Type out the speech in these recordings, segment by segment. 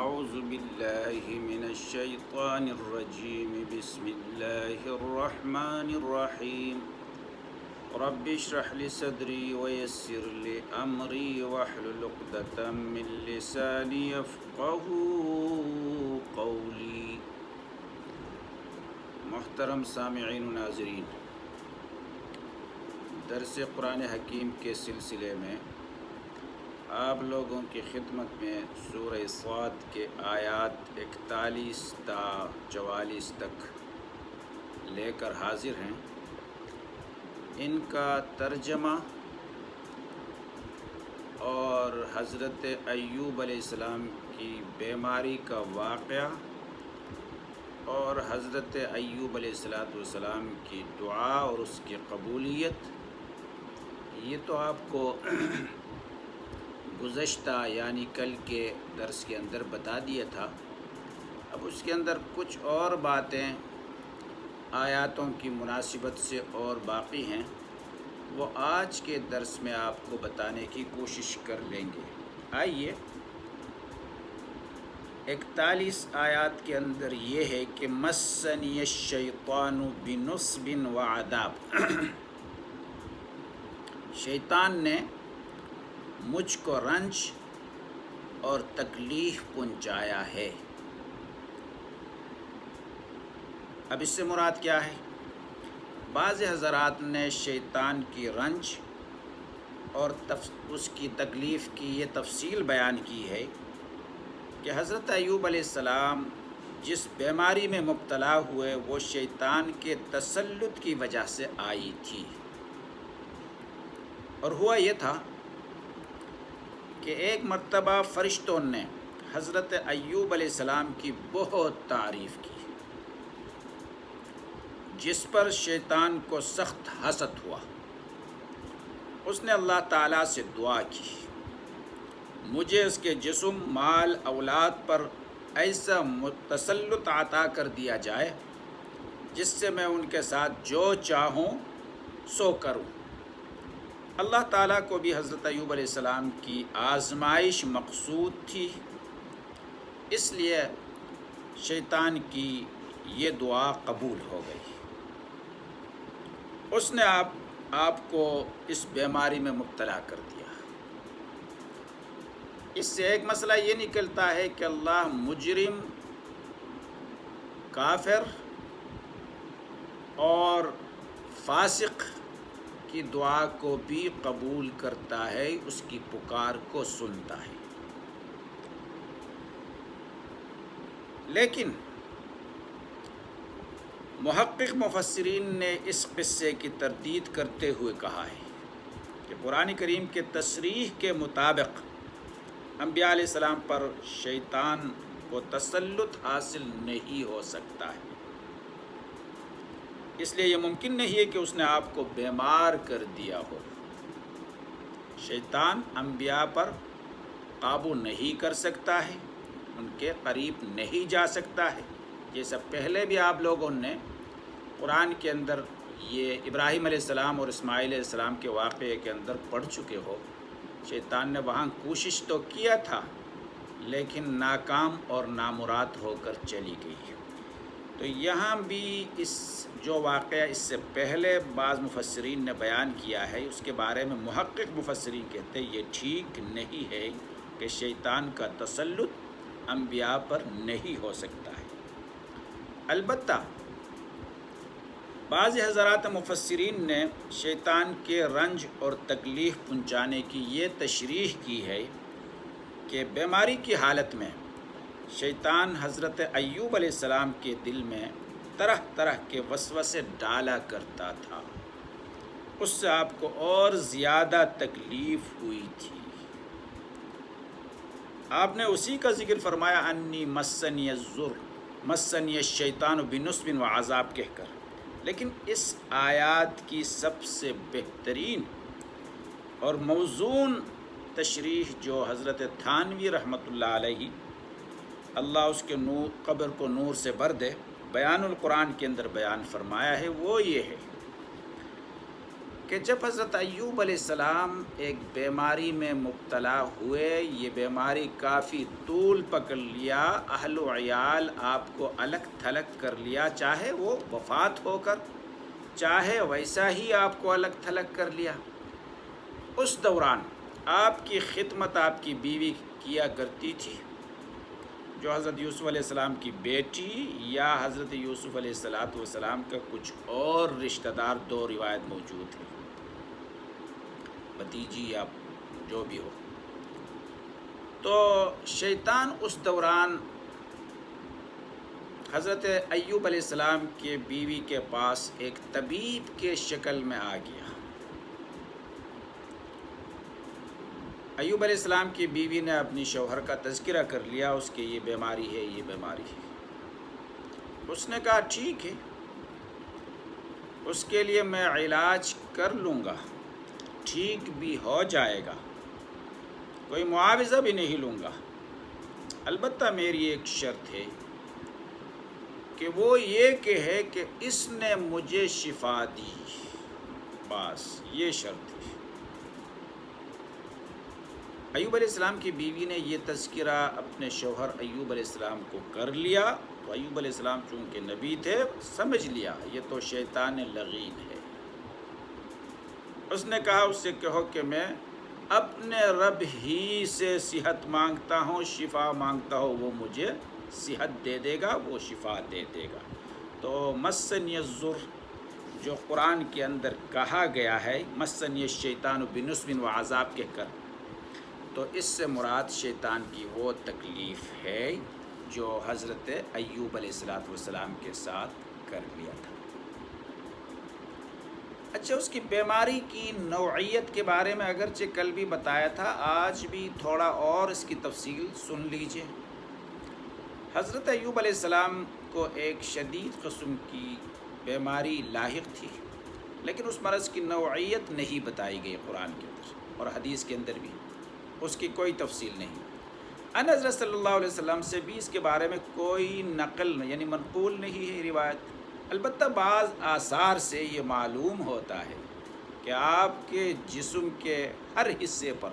أعوذ بالله من الشيطان الرجيم بسم الله الرحمن الرحيم رب اشرح لي صدري ويسر لي أمري واحلل عقدة من لساني يفقهوا قولي۔ محترم سامعین و ناظرین، درس قرآن حکیم کے سلسلے میں آپ لوگوں کی خدمت میں سورہ صاد کے آیات 41 تا 44 تک لے کر حاضر ہیں۔ ان کا ترجمہ اور حضرت ایوب علیہ السلام کی بیماری کا واقعہ اور حضرت ایوب علیہ السلام کی دعا اور اس کی قبولیت، یہ تو آپ کو گزشتہ یعنی کل کے درس کے اندر بتا دیا تھا۔ اب اس کے اندر کچھ اور باتیں آیاتوں کی مناسبت سے اور باقی ہیں، وہ آج کے درس میں آپ کو بتانے کی کوشش کر لیں گے۔ آئیے 41 آیات کے اندر یہ ہے کہ مسنی الشیطان بنصب وعذاب، شیطان نے مجھ کو رنج اور تکلیف پہنچایا ہے۔ اب اس سے مراد کیا ہے؟ بعض حضرات نے شیطان کی رنج اور اس کی تکلیف کی یہ تفصیل بیان کی ہے کہ حضرت ایوب علیہ السلام جس بیماری میں مبتلا ہوئے وہ شیطان کے تسلط کی وجہ سے آئی تھی، اور ہوا یہ تھا کہ ایک مرتبہ فرشتوں نے حضرت ایوب علیہ السلام کی بہت تعریف کی، جس پر شیطان کو سخت حسد ہوا۔ اس نے اللہ تعالیٰ سے دعا کی، مجھے اس کے جسم، مال، اولاد پر ایسا تسلط عطا کر دیا جائے جس سے میں ان کے ساتھ جو چاہوں سو کروں۔ اللہ تعالیٰ کو بھی حضرت ایوب علیہ السلام کی آزمائش مقصود تھی، اس لیے شیطان کی یہ دعا قبول ہو گئی۔ اس نے آپ کو اس بیماری میں مبتلا کر دیا۔ اس سے ایک مسئلہ یہ نکلتا ہے کہ اللہ مجرم، کافر اور فاسق کی دعا کو بھی قبول کرتا ہے، اس کی پکار کو سنتا ہے۔ لیکن محقق مفسرین نے اس قصے کی تردید کرتے ہوئے کہا ہے کہ قرآن کریم کے تصریح کے مطابق انبیاء علیہ السلام پر شیطان کو تسلط حاصل نہیں ہو سکتا ہے، اس لیے یہ ممکن نہیں ہے کہ اس نے آپ کو بیمار کر دیا ہو۔ شیطان انبیاء پر قابو نہیں کر سکتا ہے، ان کے قریب نہیں جا سکتا ہے، جیسا پہلے بھی آپ لوگوں نے قرآن کے اندر یہ ابراہیم علیہ السلام اور اسماعیل علیہ السلام کے واقعے کے اندر پڑھ چکے ہو۔ شیطان نے وہاں کوشش تو کیا تھا لیکن ناکام اور نامراد ہو کر چلی گئی ہے۔ تو یہاں بھی اس جو واقعہ اس سے پہلے بعض مفسرین نے بیان کیا ہے، اس کے بارے میں محقق مفسرین کہتے ہیں یہ ٹھیک نہیں ہے کہ شیطان کا تسلط انبیاء پر نہیں ہو سکتا ہے۔ البتہ بعض حضرات مفسرین نے شیطان کے رنج اور تکلیف پہنچانے کی یہ تشریح کی ہے کہ بیماری کی حالت میں شیطان حضرت ایوب علیہ السلام کے دل میں طرح طرح کے وسوسے ڈالا کرتا تھا، اس سے آپ کو اور زیادہ تکلیف ہوئی تھی۔ آپ نے اسی کا ذکر فرمایا انی مسنی الشیطان بنصب وعذاب کہہ کر۔ لیکن اس آیات کی سب سے بہترین اور موزون تشریح جو حضرت تھانوی رحمۃ اللہ علیہ، اللہ اس کے قبر کو نور سے بھر دے، بیان القرآن کے اندر بیان فرمایا ہے، وہ یہ ہے کہ جب حضرت ایوب علیہ السلام ایک بیماری میں مبتلا ہوئے، یہ بیماری کافی طول پکڑ لیا، اہل و عیال آپ کو الگ تھلگ کر لیا، چاہے وہ وفات ہو کر، چاہے ویسا ہی آپ کو الگ تھلگ کر لیا، اس دوران آپ کی خدمت آپ کی بیوی کیا کرتی تھی، جو حضرت یوسف علیہ السلام کی بیٹی یا حضرت یوسف علیہ السلام کا کچھ اور رشتہ دار، دو روایت موجود ہیں، بھتیجی یا جو بھی ہو۔ تو شیطان اس دوران حضرت ایوب علیہ السلام کے بیوی کے پاس ایک طبیب کے شکل میں آ گیا۔ ایوب علیہ السلام کی بیوی نے اپنی شوہر کا تذکرہ کر لیا، اس کی یہ بیماری ہے، یہ بیماری ہے۔ اس نے کہا ٹھیک ہے، اس کے لیے میں علاج کر لوں گا، ٹھیک بھی ہو جائے گا، کوئی معاوضہ بھی نہیں لوں گا، البتہ میری ایک شرط ہے کہ وہ یہ کہے کہ اس نے مجھے شفا دی، بس یہ شرط ہے۔ ایوب علیہ السلام کی بیوی نے یہ تذکرہ اپنے شوہر ایوب علیہ السلام کو کر لیا، تو ایوب علیہ السلام چونکہ نبی تھے، سمجھ لیا یہ تو شیطان لغین ہے۔ اس نے کہا اس سے کہو کہ میں اپنے رب ہی سے صحت مانگتا ہوں، شفا مانگتا ہوں، وہ مجھے صحت دے دے گا، وہ شفا دے دے گا۔ تو مسنی الضر جو قرآن کے اندر کہا گیا ہے، مسنی الشیطان بنصب و عذاب کہہ کر، تو اس سے مراد شیطان کی وہ تکلیف ہے جو حضرت ایوب علیہ السلام کے ساتھ کر لیا تھا۔ اچھا، اس کی بیماری کی نوعیت کے بارے میں اگرچہ کل بھی بتایا تھا، آج بھی تھوڑا اور اس کی تفصیل سن لیجئے۔ حضرت ایوب علیہ السلام کو ایک شدید قسم کی بیماری لاحق تھی، لیکن اس مرض کی نوعیت نہیں بتائی گئی قرآن کے اندر، اور حدیث کے اندر بھی اس کی کوئی تفصیل نہیں۔ ان حضرت صلی اللہ علیہ وسلم سے بھی اس کے بارے میں کوئی نقل یعنی منقول نہیں ہے روایت، البتہ بعض آثار سے یہ معلوم ہوتا ہے کہ آپ کے جسم کے ہر حصے پر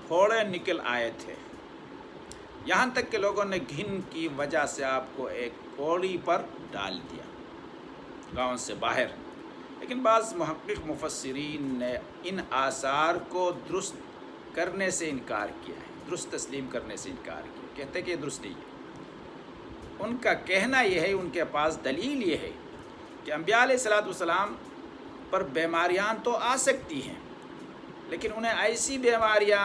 پھوڑے نکل آئے تھے، یہاں تک کہ لوگوں نے گھن کی وجہ سے آپ کو ایک پوڑی پر ڈال دیا گاؤں سے باہر۔ لیکن بعض محقق مفسرین نے ان آثار کو درست کرنے سے انکار کیا ہے، درست تسلیم کرنے سے انکار کیا، کہتے کہ یہ درست نہیں ہے۔ ان کا کہنا یہ ہے، ان کے پاس دلیل یہ ہے کہ انبیاء علیہ السلام پر بیماریاں تو آ سکتی ہیں، لیکن انہیں ایسی بیماریاں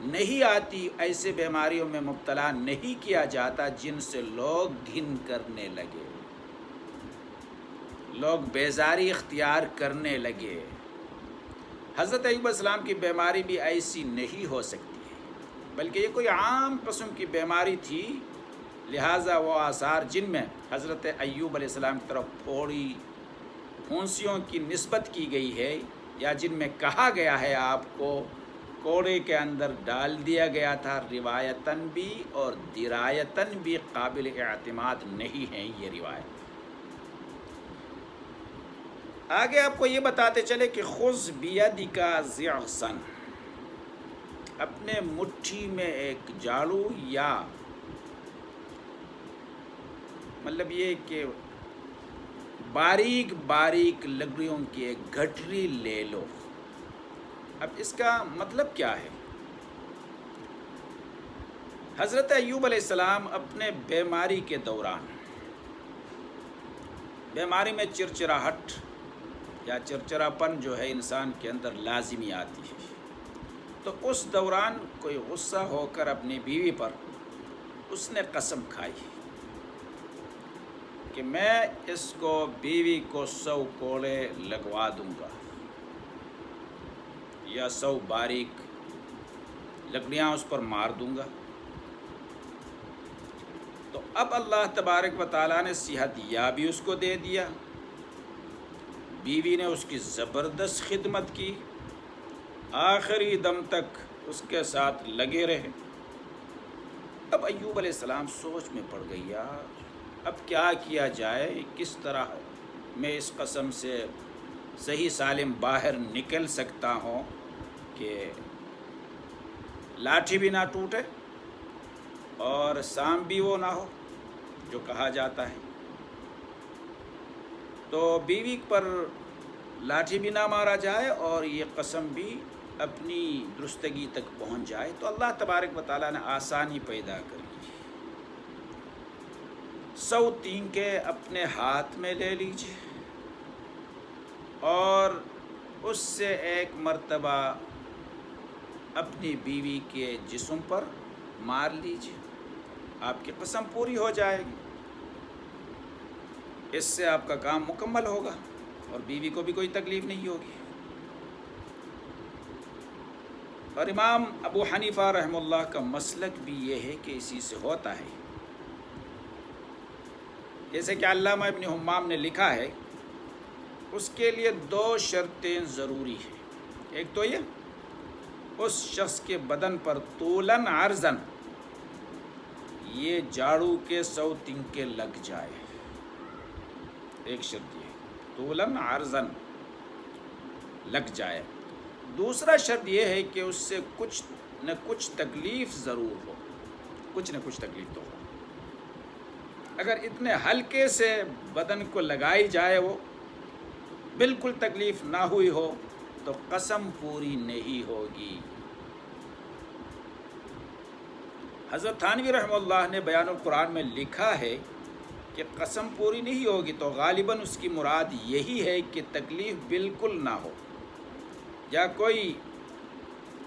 نہیں آتی، ایسے بیماریوں میں مبتلا نہیں کیا جاتا جن سے لوگ گھن کرنے لگے، لوگ بیزاری اختیار کرنے لگے۔ حضرت ایوب علیہ السلام کی بیماری بھی ایسی نہیں ہو سکتی ہے، بلکہ یہ کوئی عام قسم کی بیماری تھی، لہٰذا وہ آثار جن میں حضرت ایوب علیہ السلام کی طرف پھوڑی پھونسیوں کی نسبت کی گئی ہے، یا جن میں کہا گیا ہے آپ کو کوڑے کے اندر ڈال دیا گیا تھا، روایتاً بھی اور درایتاً بھی قابل اعتماد نہیں ہیں یہ روایت۔ آگے آپ کو یہ بتاتے چلے کہ خذ بیدک ضعصا، اپنے مٹھی میں ایک جاڑو، یا مطلب یہ کہ باریک باریک لکڑیوں کی ایک گٹھری لے لو۔ اب اس کا مطلب کیا ہے؟ حضرت ایوب علیہ السلام اپنے بیماری کے دوران، بیماری میں چرچراہٹ یا چرچراپن جو ہے انسان کے اندر لازمی آتی ہے، تو اس دوران کوئی غصہ ہو کر اپنی بیوی پر اس نے قسم کھائی کہ میں اس کو بیوی کو 100 کوڑے لگوا دوں گا، یا 100 باریک لکڑیاں اس پر مار دوں گا۔ تو اب اللہ تبارک و تعالیٰ نے صحت یابی اس کو دے دیا، بیوی نے اس کی زبردست خدمت کی، آخری دم تک اس کے ساتھ لگے رہے۔ اب ایوب علیہ السلام سوچ میں پڑ گئی، یار اب کیا کیا جائے، کس طرح میں اس قسم سے صحیح سالم باہر نکل سکتا ہوں کہ لاٹھی بھی نہ ٹوٹے اور سام بھی وہ نہ ہو جو کہا جاتا ہے، تو بیوی پر لاٹھی بھی نہ مارا جائے اور یہ قسم بھی اپنی درستگی تک پہنچ جائے، تو اللہ تبارک و تعالیٰ نے آسانی پیدا کر لی۔ 100 تینکے اپنے ہاتھ میں لے لیجیے اور اس سے ایک مرتبہ اپنی بیوی کے جسم پر مار لیجیے، آپ کی قسم پوری ہو جائے گی۔ اس سے آپ کا کام مکمل ہوگا اور بیوی کو بھی کوئی تکلیف نہیں ہوگی۔ اور امام ابو حنیفہ رحمہ اللہ کا مسلک بھی یہ ہے کہ اسی سے ہوتا ہے، جیسے کہ علامہ ابن حمام نے لکھا ہے، اس کے لیے 2 شرطیں ضروری ہیں۔ ایک تو یہ اس شخص کے بدن پر طولاً عرضاً یہ جھاڑو کے 100 تنکے لگ جائے، ایک شرط یہ طولاً عرضاً لگ جائے۔ دوسرا شرط یہ ہے کہ اس سے کچھ نہ کچھ تکلیف ضرور ہو، کچھ نہ کچھ تکلیف تو ہو۔ اگر اتنے ہلکے سے بدن کو لگائی جائے، وہ بالکل تکلیف نہ ہوئی ہو، تو قسم پوری نہیں ہوگی۔ حضرت تھانوی رحمہ اللہ نے بیان القرآن میں لکھا ہے کہ قسم پوری نہیں ہوگی تو غالباً اس کی مراد یہی ہے کہ تکلیف بالکل نہ ہو، یا کوئی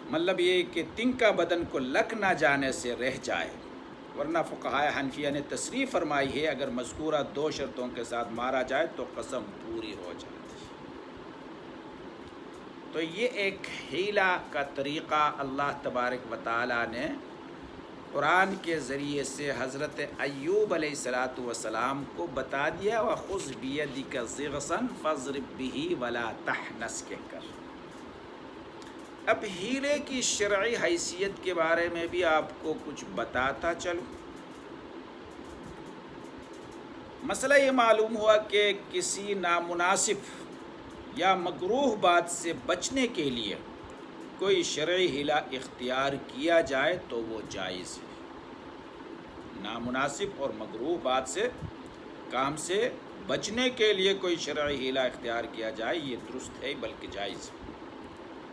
مطلب یہ کہ تنکا بدن کو لگ نہ جانے سے رہ جائے، ورنہ فقہائے حنفیہ نے تصریح فرمائی ہے اگر مذکورہ 2 شرطوں کے ساتھ مارا جائے تو قسم پوری ہو جاتی۔ تو یہ ایک حیلہ کا طریقہ اللہ تبارک و تعالیٰ نے قرآن کے ذریعے سے حضرت ایوب علیہ السلام کو بتا دیا، وَخُذْ بِيَدِكَ ضِغْصًا فَاضْرِب بِّهِ وَلَا تَحْنَثْ کہہ کر۔ اب ہیلے کی شرعی حیثیت کے بارے میں بھی آپ کو کچھ بتاتا چلوں۔ مسئلہ یہ معلوم ہوا کہ کسی نامناسب یا مکروہ بات سے بچنے کے لیے کوئی شرعی حیلہ اختیار کیا جائے تو وہ جائز ہے۔ نامناسب اور مکروہ بات سے کام سے بچنے کے لیے کوئی شرعی حیلہ اختیار کیا جائے، یہ درست ہے بلکہ جائز ہے۔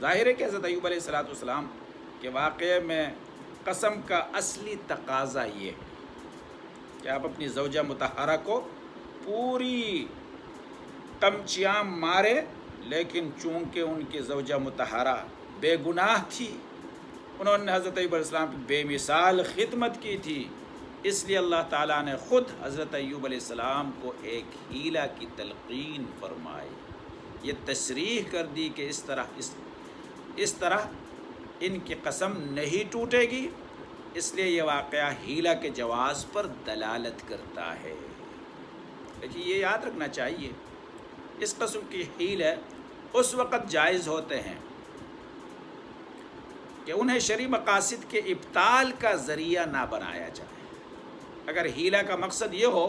ظاہر ہے کہ حضرت ایوب علیہ السلام کے واقعے میں قسم کا اصلی تقاضا یہ ہے کہ آپ اپنی زوجہ مطہرہ کو پوری قمچیاں مارے، لیکن چونکہ ان کی زوجہ مطہرہ بے گناہ تھی، انہوں نے حضرت ایوب علیہ السلام کی بے مثال خدمت کی تھی، اس لیے اللہ تعالیٰ نے خود حضرت ایوب علیہ السلام کو ایک حیلہ کی تلقین فرمائی، یہ تصریح کر دی کہ اس طرح ان کی قسم نہیں ٹوٹے گی، اس لیے یہ واقعہ حیلہ کے جواز پر دلالت کرتا ہے۔ لیکن یہ یاد رکھنا چاہیے اس قسم کی حیلے اس وقت جائز ہوتے ہیں کہ انہیں شرعی مقاصد کے ابطال کا ذریعہ نہ بنایا جائے۔ اگر حیلہ کا مقصد یہ ہو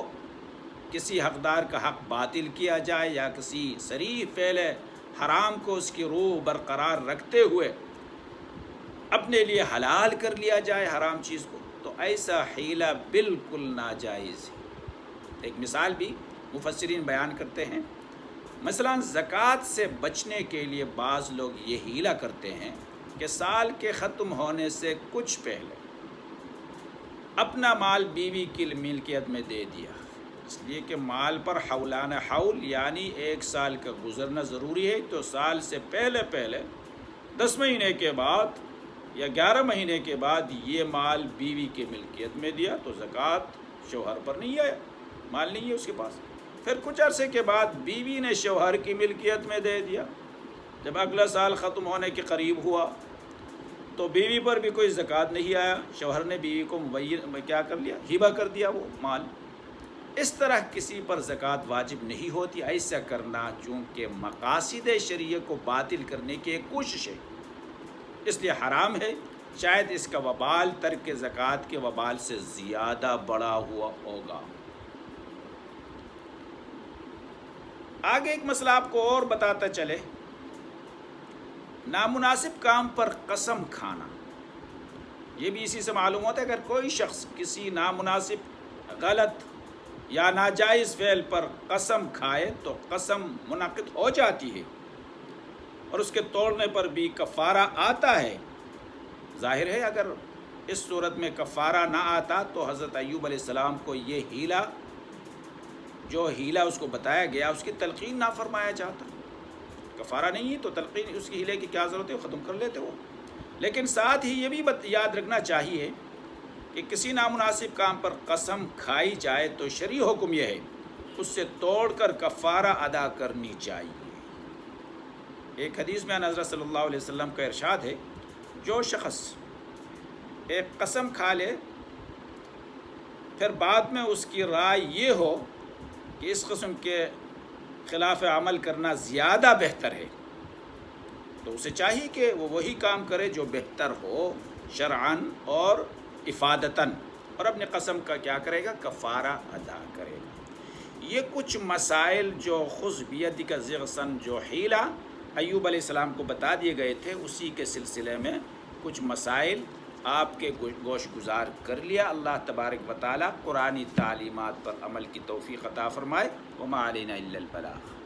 کسی حقدار کا حق باطل کیا جائے یا کسی صریح فعل حرام کو اس کی روح برقرار رکھتے ہوئے اپنے لیے حلال کر لیا جائے حرام چیز کو، تو ایسا حیلہ بالکل ناجائز ہے۔ ایک مثال بھی مفسرین بیان کرتے ہیں، مثلا زکوٰۃ سے بچنے کے لیے بعض لوگ یہ حیلہ کرتے ہیں کہ سال کے ختم ہونے سے کچھ پہلے اپنا مال بیوی کی ملکیت میں دے دیا، اس لیے کہ مال پر حولان حول یعنی 1 سال کا گزرنا ضروری ہے، تو سال سے پہلے 10 مہینے کے بعد یا 11 مہینے کے بعد یہ مال بیوی کے ملکیت میں دیا تو زکوٰۃ شوہر پر نہیں آیا، مال نہیں ہے اس کے پاس۔ پھر کچھ عرصے کے بعد بیوی نے شوہر کی ملکیت میں دے دیا، جب اگلا سال ختم ہونے کے قریب ہوا تو بیوی پر بھی کوئی زکوٰۃ نہیں آیا، شوہر نے بیوی کو کیا کر لیا، ہبہ کر دیا وہ مال۔ اس طرح کسی پر زکوٰۃ واجب نہیں ہوتی، ایسا کرنا چونکہ مقاصد شریعہ کو باطل کرنے کی ایک کوشش ہے، اس لیے حرام ہے، شاید اس کا وبال ترک زکوٰۃ کے وبال سے زیادہ بڑا ہوا ہوگا۔ آگے ایک مسئلہ آپ کو اور بتاتا چلے، نامناسب کام پر قسم کھانا، یہ بھی اسی سے معلوم ہوتا ہے اگر کوئی شخص کسی نامناسب، غلط یا ناجائز فعل پر قسم کھائے تو قسم منعقد ہو جاتی ہے اور اس کے توڑنے پر بھی کفارہ آتا ہے۔ ظاہر ہے اگر اس صورت میں کفارہ نہ آتا تو حضرت ایوب علیہ السلام کو یہ ہیلہ، جو ہیلہ اس کو بتایا گیا، اس کی تلقین نہ فرمایا جاتا۔ کفارہ نہیں ہے تو تلقین، اس کی ہیلے کی کیا ضرورت ہے، ختم کر لیتے وہ۔ لیکن ساتھ ہی یہ بھی یاد رکھنا چاہیے کہ کسی نامناسب کام پر قسم کھائی جائے تو شرعی حکم یہ ہے اس سے توڑ کر کفارہ ادا کرنی چاہیے۔ ایک حدیث میں حضرت صلی اللہ علیہ وسلم کا ارشاد ہے، جو شخص ایک قسم کھا لے پھر بعد میں اس کی رائے یہ ہو کہ اس قسم کے خلاف عمل کرنا زیادہ بہتر ہے تو اسے چاہیے کہ وہ وہی کام کرے جو بہتر ہو شرعاً اور افادتاً، اور اپنے قسم کا کیا کرے گا، کفارہ ادا کرے گا۔ یہ کچھ مسائل جو خذ بیدک ضغثا جو حیلہ ایوب علیہ السلام کو بتا دیے گئے تھے، اسی کے سلسلے میں کچھ مسائل آپ کے گوش گزار کر لیا۔ اللہ تبارک و تعالیٰ قرآنی تعلیمات پر عمل کی توفیق عطا فرمائے۔ وما علینا الا البلاغ۔